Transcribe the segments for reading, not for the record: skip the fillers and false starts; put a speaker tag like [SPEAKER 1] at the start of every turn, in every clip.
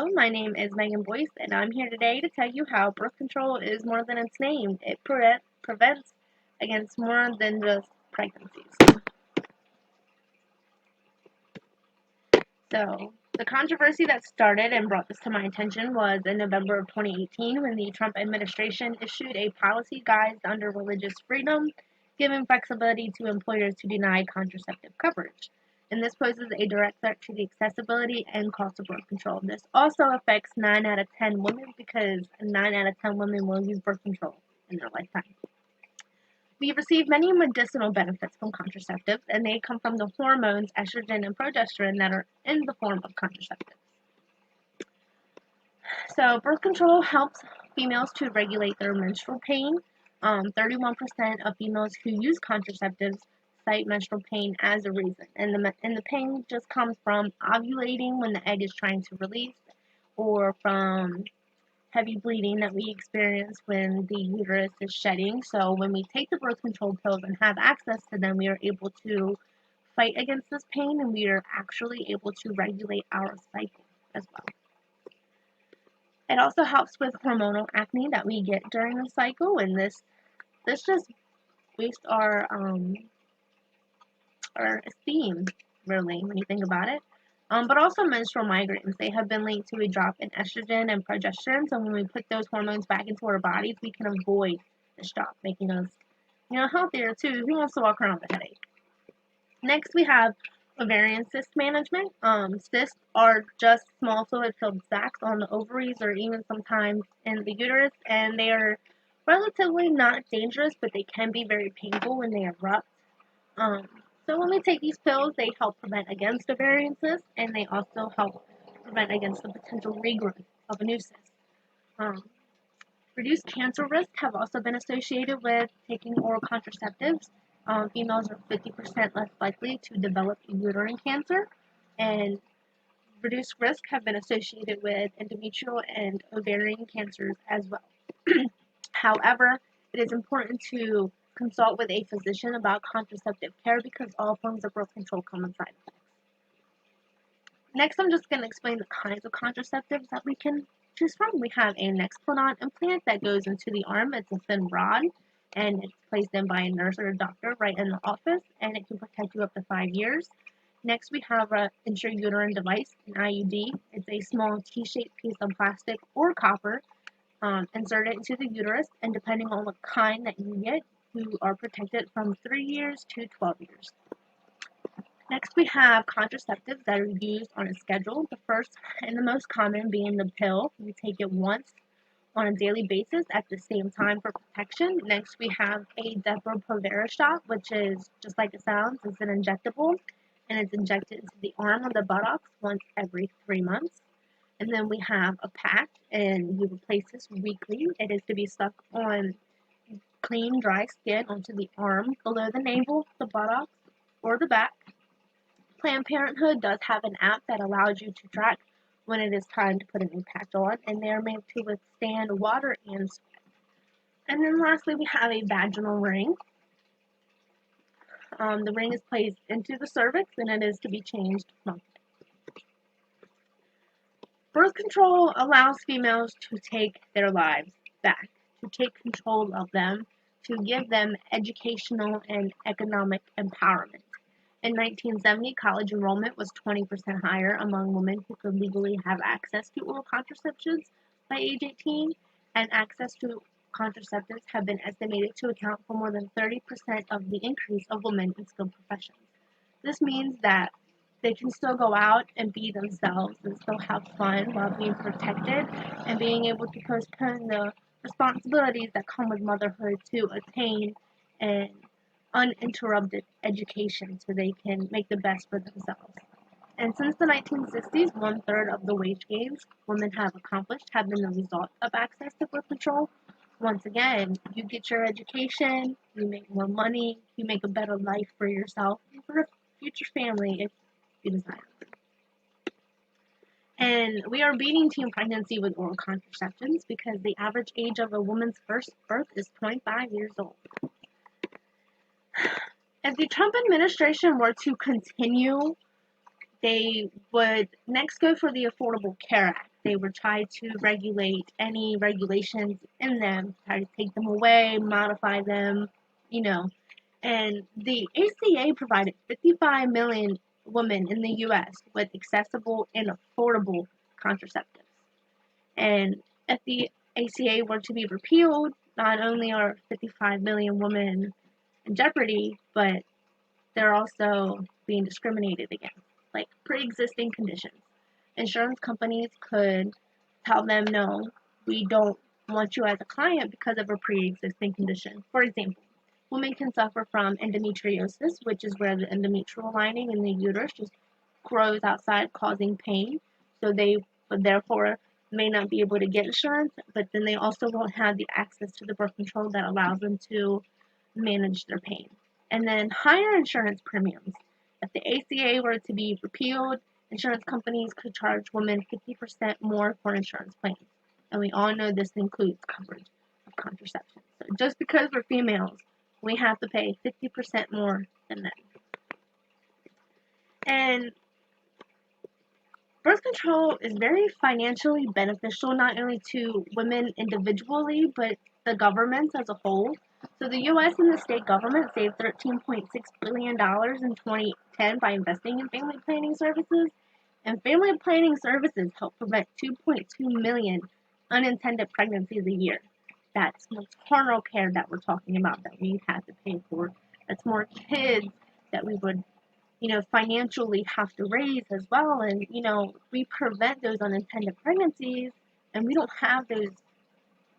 [SPEAKER 1] Hello, my name is Megan Boyce, and I'm here today to tell you how birth control is more than its name. It prevents against more than just pregnancies. So, the controversy that started and brought this to my attention was in November of 2018 when the Trump administration issued a policy guised under religious freedom, giving flexibility to employers to deny contraceptive coverage. And this poses a direct threat to the accessibility and cost of birth control. This also affects 9 out of 10 women because 9 out of 10 women will use birth control in their lifetime. We receive many medicinal benefits from contraceptives, and they come from the hormones estrogen and progesterone that are in the form of contraceptives. So, birth control helps females to regulate their menstrual pain. 31% of females who use contraceptives cite menstrual pain as a reason, and the pain just comes from ovulating when the egg is trying to release, or from heavy bleeding that we experience when the uterus is shedding. So when we take the birth control pills and have access to them, we are able to fight against this pain, and we are actually able to regulate our cycle as well. It also helps with hormonal acne that we get during the cycle, and this just boosts our esteem, really, when you think about it. But also menstrual migraines. They have been linked to a drop in estrogen and progesterone. So when we put those hormones back into our bodies, we can avoid this drop, making us, healthier too. Who wants to walk around with a headache? Next, we have ovarian cyst management. Cysts are just small fluid-filled sacs on the ovaries or even sometimes in the uterus, and they are relatively not dangerous, but they can be very painful when they erupt. So when we take these pills, they help prevent against ovarian cysts, and they also help prevent against the potential regrowth of a new cyst. Reduced cancer risk have also been associated with taking oral contraceptives. Females are 50% less likely to develop uterine cancer, and reduced risk have been associated with endometrial and ovarian cancers as well. However, it is important to consult with a physician about contraceptive care because all forms of birth control come with side effects. Next, I'm just going to explain the kinds of contraceptives that we can choose from. We have a Nexplanon implant that goes into the arm. It's a thin rod, and it's placed in by a nurse or a doctor right in the office, and it can protect you up to 5 years. Next, we have an intrauterine device, an IUD. It's a small T-shaped piece of plastic or copper. Insert it into the uterus, and depending on what kind that you get, you are protected from 3 years to 12 years. Next, we have contraceptives that are used on a schedule. The first and the most common being the pill. We take it once on a daily basis at the same time for protection. Next, we have a Depo-Provera shot, which is just like it sounds. It's an injectable, and it's injected into the arm or the buttocks once every 3 months. And then we have a patch, and you replace this weekly. It is to be stuck on clean, dry skin onto the arm, below the navel, the buttocks, or the back. Planned Parenthood does have an app that allows you to track when it is time to put a new patch on, and they are made to withstand water and sweat. And then lastly, we have a vaginal ring. The ring is placed into the cervix, and it is to be changed monthly. Birth control allows females to take their lives back, to take control of them, to give them educational and economic empowerment. In 1970, college enrollment was 20% higher among women who could legally have access to oral contraceptives by age 18, and access to contraceptives have been estimated to account for more than 30% of the increase of women in skilled professions. This means that they can still go out and be themselves and still have fun while being protected and being able to postpone the responsibilities that come with motherhood to attain an uninterrupted education so they can make the best for themselves. And since the 1960s, 1/3 of the wage gains women have accomplished have been the result of access to birth control. Once again, you get your education, you make more money, you make a better life for yourself and for a future family if you desire. And we are beating teen pregnancy with oral contraceptions because the average age of a woman's first birth is 25 years old. If the Trump administration were to continue, they would next go for the Affordable Care Act. they would try to regulate any regulations in them, try to take them away, modify them, you know. And the ACA provided 55 million women in the U.S. with accessible and affordable contraceptives. And if the ACA were to be repealed, not only are 55 million women in jeopardy, but they're also being discriminated against, like pre-existing conditions. Insurance companies could tell them, no, we don't want you as a client because of a pre-existing condition. For example, women can suffer from endometriosis, which is where the endometrial lining in the uterus just grows outside, causing pain. So they would therefore may not be able to get insurance, but then they also won't have the access to the birth control that allows them to manage their pain. And then higher insurance premiums. If the ACA were to be repealed, insurance companies could charge women 50% more for insurance plans. And we all know this includes coverage of contraception. So just because we're females, we have to pay 50% more than them. And birth control is very financially beneficial, not only to women individually, but the government as a whole. So the U.S. and the state government saved $13.6 billion in 2010 by investing in family planning services. And family planning services help prevent 2.2 million unintended pregnancies a year. That's maternal care that we're talking about that we have to pay for. That's more kids that we would financially have to raise as well. And, we prevent those unintended pregnancies and we don't have those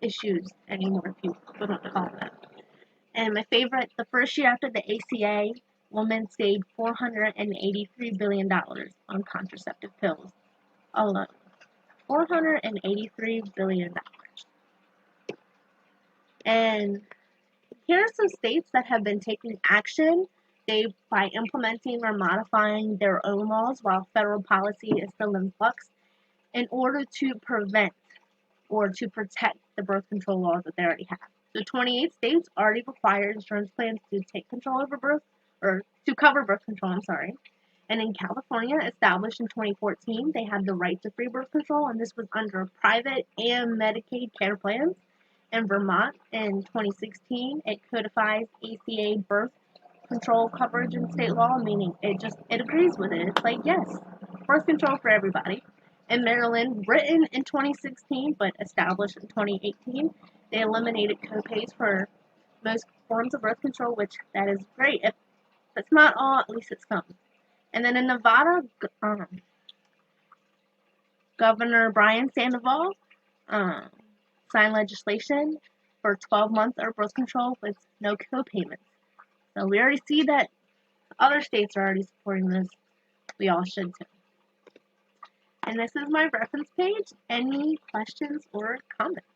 [SPEAKER 1] issues anymore, if you wouldn't call them. And my favorite, the first year after the ACA, women saved $483 billion on contraceptive pills alone. $483 billion. And here are some states that have been taking action by implementing or modifying their own laws while federal policy is still in flux in order to prevent or to protect the birth control laws that they already have. So 28 states already require insurance plans to take control over birth, or to cover birth control, And in California, established in 2014, they had the right to free birth control, and this was under private and Medicaid care plans. In Vermont, in 2016, it codifies ACA birth control coverage in state law, meaning it agrees with it. It's like, yes, birth control for everybody. In Maryland, written in 2016 but established in 2018, they eliminated copays for most forms of birth control, which that is great. If it's not all, at least it's some. And then in Nevada, Governor Brian Sandoval signed legislation for 12 months of birth control with no copayments. So we already see that other states are already supporting this. We all should too. And this is my reference page. Any questions or comments?